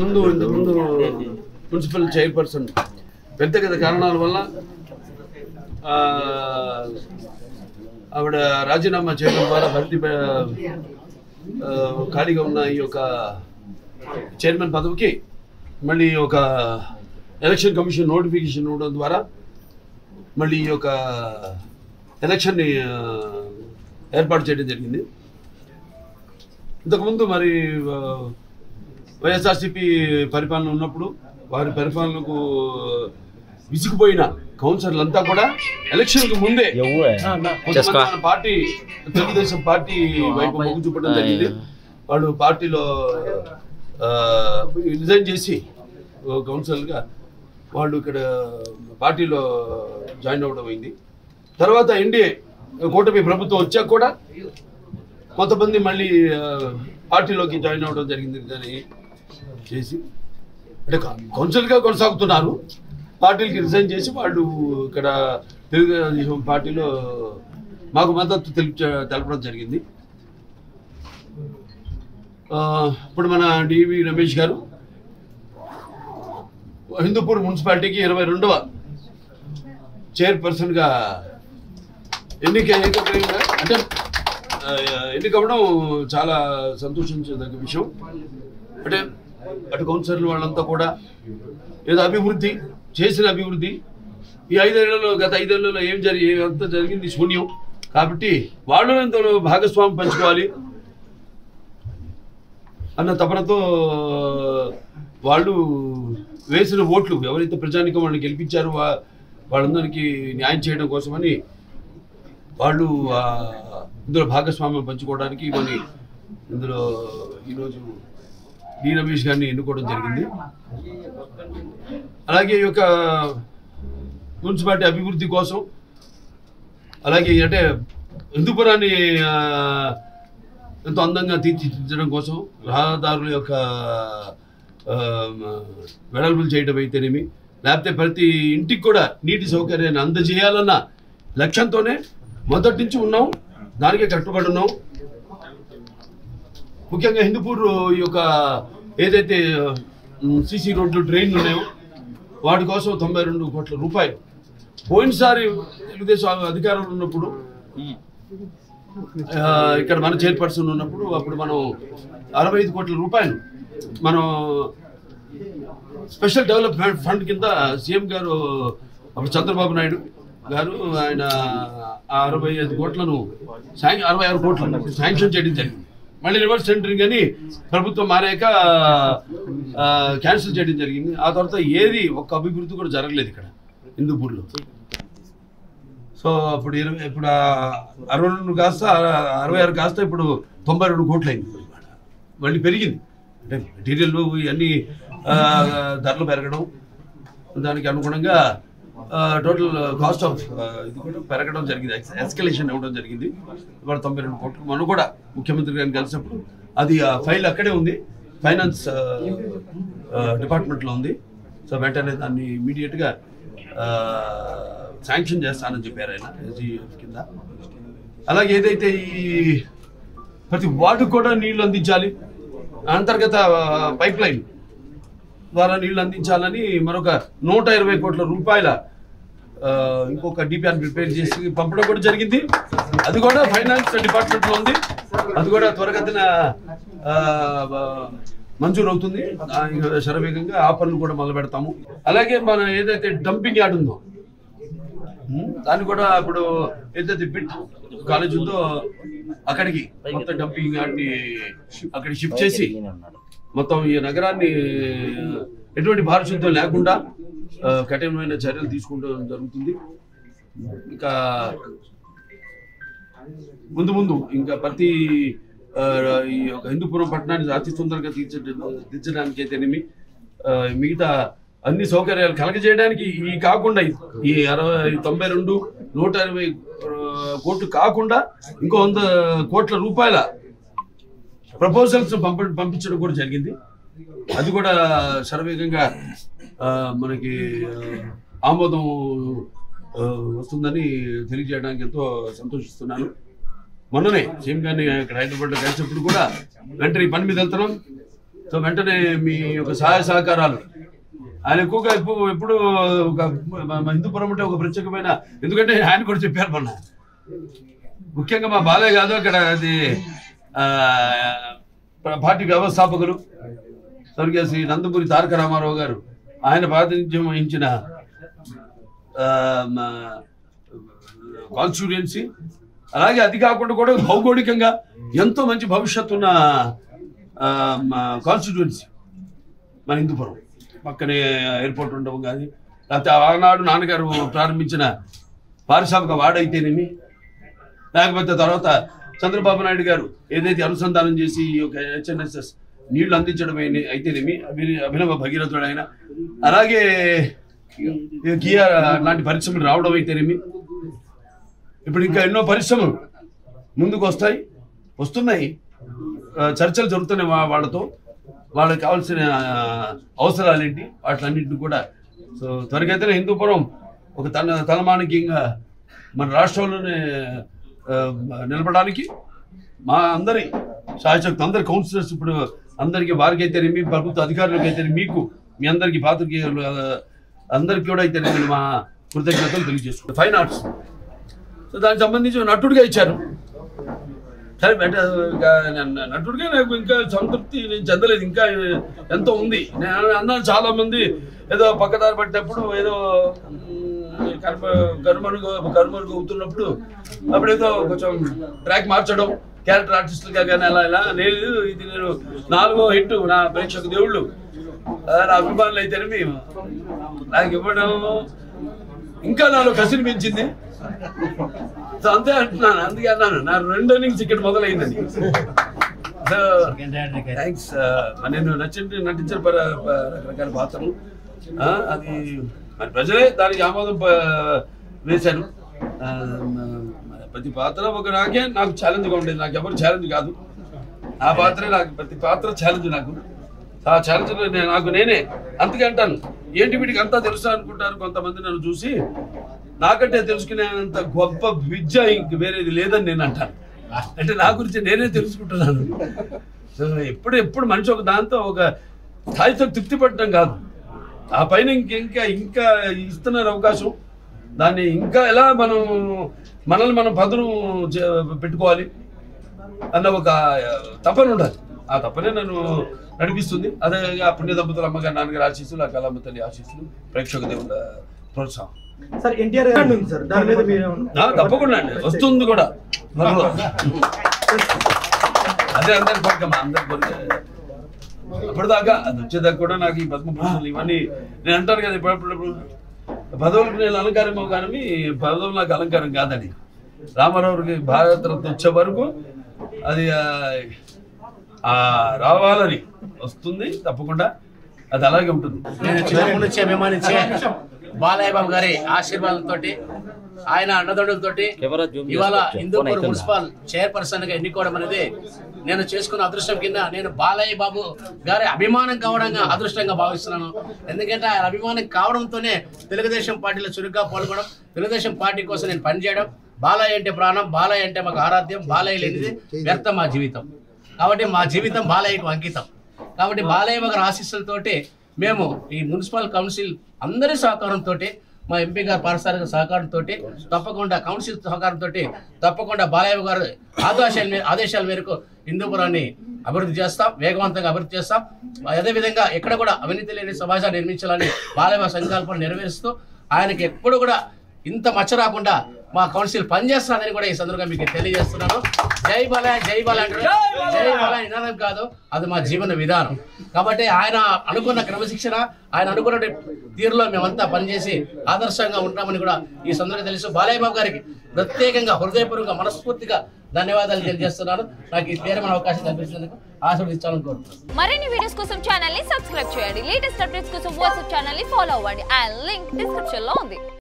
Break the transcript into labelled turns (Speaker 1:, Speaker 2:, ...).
Speaker 1: ముందు municipal chairperson వ్యక్తిగత కారణాల వల్ల ఆవిడ రాజీనామా చేయడం ద్వారా భర్తీ ఖాళీగా ఉన్న ఈ యొక్క చైర్మన్ పదవికి మళ్ళీ ఒక ఎలక్షన్ కమిషన్ నోటిఫికేషన్ ఇవ్వడం ద్వారా మళ్ళీ ఈ యొక్క ఎలక్షన్ని ఏర్పాటు చేయడం జరిగింది. ఇంతకుముందు మరి వైఎస్ఆర్సీపీ పరిపాలన ఉన్నప్పుడు వారి పరిపాలనకు విసిగిపోయిన కౌన్సిలర్లంతా కూడా ఎలక్షన్కు ముందే పార్టీ తెలుగుదేశం పార్టీ వైపు మొగ్గు చూపడం జరిగింది. వాళ్ళు పార్టీలో రిజైన్ చేసి కౌన్సిలర్గా వాళ్ళు ఇక్కడ పార్టీలో జాయిన్ అవ్వడం అయింది. తర్వాత ఎన్డీఏ కూటమి ప్రభుత్వం వచ్చాక కూడా కొంతమంది మళ్ళీ పార్టీలోకి జాయిన్ అవ్వడం జరిగింది. కానీ చేసి అంటే కౌన్సిలర్గా కొనసాగుతున్నారు, పార్టీలకి రిజైన్ చేసి వాళ్ళు ఇక్కడ తెలుగుదేశం పార్టీలో మాకు మద్దతు తెలపడం జరిగింది. ఇప్పుడు మన డివి రమేష్ గారు హిందూపూర్ మున్సిపాలిటీకి 22వ చైర్పర్సన్గా అంటే ఎన్నికవ్వడం చాలా సంతోషించదగ్గ విషయం. అంటే అటు కౌన్సిలర్లు వాళ్ళంతా కూడా ఏదో అభివృద్ధి చేసిన అభివృద్ధి ఈ గత 5 ఏళ్లలో ఎంత జరిగింది శూన్యం. కాబట్టి వాళ్ళు ఎంతో భాగస్వామ్యం పంచుకోవాలి అన్న తపనతో వాళ్ళు వేసిన ఓట్లు ఎవరైతే ప్రజానికం వాళ్ళని గెలిపించారో వాళ్ళందరికీ న్యాయం చేయడం కోసమని వాళ్ళు ఇందులో భాగస్వామ్యం పంచుకోవడానికి మరి ఇందులో ఈరోజు డి రమేష్ గారిని ఎన్నుకోవడం జరిగింది. అలాగే ఈ యొక్క మున్సిపాలిటీ అభివృద్ధి కోసం అలాగే అంటే హిందూపురాన్ని ఎంతో అందంగా తీర్చిదిద్దడం కోసం రహదారుల యొక్క వెడల్పులు చేయడం అయితేనేమి లేకపోతే ప్రతి ఇంటికి కూడా నీటి సౌకర్యాన్ని అందజేయాలన్న లక్ష్యంతోనే మొదటి నుంచి ఉన్నాం, దానికే కట్టుబడి ఉన్నాం. ముఖ్యంగా హిందూపూర్ ఈ యొక్క ఏదైతే సిసి రోడ్లు డ్రైన్లు ఉన్నాయో వాటి కోసం 92 కోట్ల రూపాయలు పోయినసారి తెలుగుదేశం అధికారంలో ఉన్నప్పుడు ఇక్కడ మన చైర్పర్సన్ ఉన్నప్పుడు అప్పుడు మనం 65 కోట్ల రూపాయలు మనం స్పెషల్ డెవలప్మెంట్ ఫండ్ కింద సీఎం గారు అప్పుడు చంద్రబాబు నాయుడు గారు ఆయన 65 కోట్లను 66 కోట్లను శాంక్షన్ చేయడం జరిగింది. మళ్ళీ రివర్స్ టెండరింగ్ అని ప్రభుత్వం మారాక క్యాన్సిల్ చేయడం జరిగింది. ఆ తర్వాత ఏది ఒక్క అభివృద్ధి కూడా జరగలేదు ఇక్కడ హిందూపూర్లో. సో అప్పుడు 62 కాస్త 66 కాస్త ఇప్పుడు 92 కోట్లు అయింది. మళ్ళీ పెరిగింది అంటే మెటీరియల్ ఇవన్నీ ధరలు పెరగడం, దానికి అనుగుణంగా టోటల్ కాస్ట్ ఆఫ్ ఇది కూడా పెరగడం జరిగింది, ఎస్కలేషన్ అవ్వడం జరిగింది. ఇవాళ 92 కోట్లు. మనం కూడా ముఖ్యమంత్రి గారిని కలిసినప్పుడు అది ఫైల్ అక్కడే ఉంది, ఫైనాన్స్ డిపార్ట్మెంట్లో ఉంది. సో వెంటనే దాన్ని ఇమీడియట్గా శాంక్షన్ చేస్తానని చెప్పారు ఆయన ఎస్జీఎఫ్ కింద. అలాగే ఏదైతే ఈ ప్రతి వార్డు కూడా నీళ్లు అందించాలి, అంతర్గత పైప్ లైన్ ద్వారా నీళ్లు అందించాలని మరొక 120 కోట్ల రూపాయల ఇంకొక డిపిఆర్ ప్రిపేర్ చేసి పంపడం కూడా జరిగింది. అది కూడా ఫైనాన్స్ డిపార్ట్మెంట్లో ఉంది, అది కూడా త్వరగతిన మంజూరు అవుతుంది. శరవేగంగా ఆ పనులు కూడా మొదలు పెడతాము. అలాగే మన ఏదైతే డంపింగ్ యార్డ్ ఉందో దాన్ని కూడా ఇప్పుడు ఏదైతే బిట్ కాలేజ్ ఉందో అక్కడికి మొత్తం డంపింగ్ యార్డ్ని అక్కడికి షిఫ్ట్ చేసి మొత్తం ఈ నగరాన్ని ఎటువంటి పారిశుద్ధ్యం లేకుండా కఠినమైన చర్యలు తీసుకోవడం జరుగుతుంది. ఇంకా ముందు ఇంకా ప్రతి ఈ యొక్క హిందూపురం పట్టణాన్ని అతి సుందరంగా తీర్చడానికి అయితేనేమి మిగతా అన్ని సౌకర్యాలు కలగజేయడానికి ఈ కాకుండా ఈ 92 120 కోట్లు కాకుండా ఇంకో 100 కోట్ల రూపాయల ప్రపోజల్స్ పంపించడం కూడా జరిగింది. అది కూడా శరవేగంగా మనకి ఆమోదం వస్తుందని తెలియజేయడానికి ఎంతో సంతోషిస్తున్నాను. మొన్ననే సీఎం గారిని ఇక్కడ హైదరాబాద్లో కలిసినప్పుడు కూడా వెంటనే ఈ పని మీద వెళ్తున్నాం, సో వెంటనే మీ యొక్క సహాయ సహకారాలు ఆయన ఎక్కువగా ఎప్పుడు ఒక హిందూపురం అంటే ఒక ప్రత్యేకమైన, ఎందుకంటే ఆయన కూడా చెప్పారు మొన్న, ముఖ్యంగా మా బాలయ్య కాదు అక్కడ అది పార్టీ వ్యవస్థాపకులు స్వర్గీయ శ్రీ నందమూరి తారక రామారావు గారు ఆయన ప్రాతినిధ్యం వహించిన కాన్స్టిట్యుయెన్సీ, అలాగే అది కాకుండా కూడా భౌగోళికంగా ఎంతో మంచి భవిష్యత్తు ఉన్న కాన్స్టిట్యుయెన్సీ మన హిందూపురం. పక్కనే ఎయిర్పోర్ట్ ఉండడం కానీ, లేకపోతే ఆనాడు నాన్నగారు ప్రారంభించిన పారిశ్రామిక వాడైతేనేమి, లేకపోతే తర్వాత చంద్రబాబు నాయుడు గారు ఏదైతే అనుసంధానం చేసి ఒక హెచ్ఎన్ఎస్ఎస్ నీళ్లు అందించడం అయితేనేమి, అభినవ భగీరథుడు ఆయన, అలాగే కియా లాంటి పరిశ్రమలు రావడం అయితేనేమి, ఇప్పుడు ఇంకా ఎన్నో పరిశ్రమలు ముందుకు వస్తున్నాయి, చర్చలు జరుగుతున్నాయి వాళ్ళతో, వాళ్ళకి కావాల్సిన అవసరాలు ఏంటి వాటిలన్నింటినీ కూడా. సో త్వరగతిన హిందూపురం ఒక తలమానికంగా మన రాష్ట్రంలోనే నిలబడడానికి మా అందరి శాసకులు, అందరి కౌన్సిలర్స్, ఇప్పుడు అందరికీ వారికి అయితేనేమి, ప్రభుత్వ అధికారులకు అయితే మీకు, మీ అందరికీ పాత్రికేయులు అందరికీ కూడా అయితే మా కృతజ్ఞతలు తెలియజేసుకుంటాం. ఫైన్ ఆర్ట్స్, సో దానికి సంబంధించి నటుడిగా ఇచ్చారు. సరే నటుడిగా నాకు ఇంకా సంతృప్తి నేను చెందలేదు, ఇంకా ఎంతో ఉంది. నేను అన్నాను చాలామంది ఏదో పక్కదారి పట్టినప్పుడు ఏదో కర్మనుగు అవుతున్నప్పుడు అప్పుడు ఏదో కొంచెం ట్రాక్ మార్చడం, క్యారెక్టర్ ఆర్టిస్టులుగా కానీ అలా లేదు. ఇది నేను 4వ హిట్ నా ప్రేక్షక దేవుళ్ళు, నా అభిమానులు అయితేనే నాకు ఇవ్వడం ఇంకా నాలో కసిని పెంచింది. సో అంతే అంటున్నాను, అందుకే అన్నాను నా 2 innings ఇక్కడ మొదలైందని. So thanks. నేను నటించిన రకరకాల పాత్రలు, అది మరి ప్రజలే దానికి ఆమోదం వేశారు. ప్రతి పాత్ర నాకు ఛాలెంజ్గా ఉండేది, నాకు ఎవరు ఛాలెంజ్ కాదు, ఆ పాత్రే నాకు, ప్రతి పాత్ర ఛాలెంజ్ నాకు. ఆ ఛాలెంజ్ నాకు నేనే అందుకే అంటాను, ఏంటి వీటికి అంతా తెలుసా అనుకుంటారు కొంతమంది నన్ను చూసి. నాకంటే తెలుసుకునేంత గొప్ప విద్య ఇంక వేరేది లేదని నేను అంటాను. అంటే నా గురించి నేనే తెలుసుకుంటున్నాను. సో ఎప్పుడు మనిషి ఒక దాంతో ఒక స్థాయితో తృప్తి పడటం కాదు, ఆ పైన ఇంకా ఇస్తున్నారు అవకాశం, దాన్ని ఇంకా ఎలా మనల్ని మనం పదును పెట్టుకోవాలి అన్న ఒక తపన ఉండాలి. ఆ తపనే నన్ను నడిపిస్తుంది. అదే ఆ పుణ్య దంపతుల అమ్మగారు నాన్నగారు ఆశీస్సులు, ఆ కళమ్మ తల్లి ఆశీస్సులు, ప్రేక్షక దేవుల ప్రోత్సాహం. తప్పకుండా అండి, వస్తుంది కూడా. అదే అందరి కోరికమ్మా, అందరి కోరిక. అప్పటిదాకా అది వచ్చేదాకా కూడా నాకు ఈ పద్మభూషణలు ఇవన్నీ నేను అంటాను కదా, ఇప్పుడప్పుడు పదవులకు నేను అలంకారం కానీ పదవులు నాకు అలంకారం కాదని. రామారావుకి భారతరత్న వచ్చే వరకు అది రావాలని వస్తుంది తప్పకుండా, అది అలాగే ఉంటుంది.
Speaker 2: నేను చిన్నప్పటి నుంచి అభిమానించే బాలయ్య బాబు గారి ఆశీర్వాదంతో, ఆయన అన్నదమ్ములతో ఇవాళ హిందూపూర్ మున్సిపల్ చైర్పర్సన్ గా ఎన్నుకోవడం అనేది నేను చేసుకున్న అదృష్టం కింద నేను బాలయ్య బాబు గారి అభిమానం కావడంగా అదృష్టంగా భావిస్తున్నాను. ఎందుకంటే ఆయన అభిమానం కావడంతోనే తెలుగుదేశం పార్టీలో చురుగ్గా పాల్గొనడం, తెలుగుదేశం పార్టీ కోసం నేను పనిచేయడం. బాలయ్య అంటే ప్రాణం, బాలయ్య అంటే మాకు ఆరాధ్యం, బాలయ్య లేనిది వ్యర్థం మా జీవితం. కాబట్టి మా జీవితం బాలయ్యకు అంకితం. కాబట్టి బాలయ్య గారి ఆశీస్సులతోటి మేము ఈ మున్సిపల్ కౌన్సిల్ అందరి సహకారంతో, మా ఎంపీ గారు పారిశ్రామిక సహకారంతో, తప్పకుండా కౌన్సిల్ సహకారంతో తప్పకుండా బాలయ్య గారు ఆదేశాల మేరకు హిందూపురాన్ని అభివృద్ధి చేస్తాం, వేగవంతంగా అభివృద్ధి చేస్తాం. అదేవిధంగా ఎక్కడ కూడా అవినీతి లేని సమాజాన్ని నిర్మించాలని బాలయ్య సంకల్పం నెరవేరుస్తూ ఆయనకి ఎప్పుడు కూడా ఇంత మచ్చ రాకుండా మా కౌన్సిల్ పనిచేస్తుందని కూడా ఈ సందర్భంగా మీకు తెలియజేస్తున్నాను. జై బాలయ్య, జై బాలయ్య అంటే జై బాలయ్య నినాదం కాదు, అది మా జీవన విధానం. కాబట్టి ఆయన అనుకున్న క్రమశిక్షణ, ఆయన అనుకున్న తీరులో మేమంతా పనిచేసి ఆదర్శంగా ఉంటామని కూడా ఈ సందర్భంగా తెలుసు. బాలయ్య బాబు గారికి ప్రత్యేకంగా హృదయపూర్వకంగా మనస్ఫూర్తిగా ధన్యవాదాలు తెలియజేస్తున్నాను. నాకు ఈ పేరు అవకాశం కల్పించినందుకు ఆశీర్వదించాలని కోరుతున్నాను.
Speaker 3: మరిన్ని వీడియోస్ కోసం ఛానల్ ని సబ్స్క్రైబ్ చేయండి. లేటెస్ట్ అప్డేట్స్ కోసం వాట్సాప్ ఛానల్ ని ఫాలో అవ్వండి. ఆ లింక్ డిస్క్రిప్షన్ లో ఉంది.